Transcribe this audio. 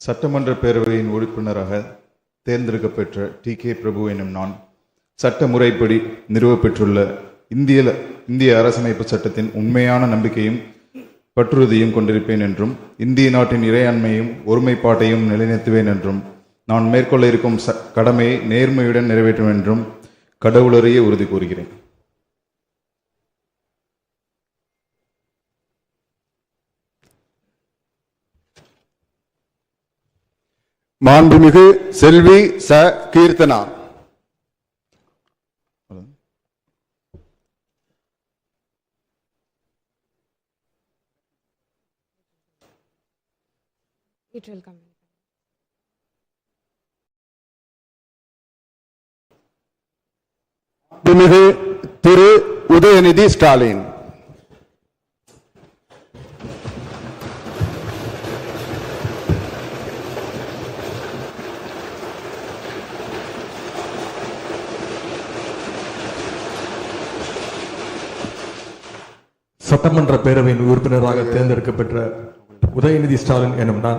சட்டமன்ற பேரவையின் உறுப்பினராக தேர்ந்தெடுக்கப்பெற்ற டி.கே. பிரபு எனும் நான் சட்ட முறைப்படி நிறுவப்பெற்றுள்ள இந்திய அரசமைப்பு சட்டத்தின் உண்மையான நம்பிக்கையும் பற்றுறுதியும் கொண்டிருப்பேன் என்றும் இந்திய நாட்டின் இறையாண்மையும் ஒருமைப்பாட்டையும் நிலைநிறுத்துவேன் என்றும் நான் மேற்கொள்ள இருக்கும் கடமையை நேர்மையுடன் நிறைவேற்றும் என்றும் கடவுளரையே உறுதி கூறுகிறேன். மாண்புமிகு செல்வி ச. கீர்த்தனா. It will come. மாண்புமிகு திரு உதயநிதி ஸ்டாலின். சட்டமன்ற பேரவையின் உறுப்பினராக தேர்ந்தெடுக்கப்பெற்ற உதயநிதி ஸ்டாலின் எனும் நான்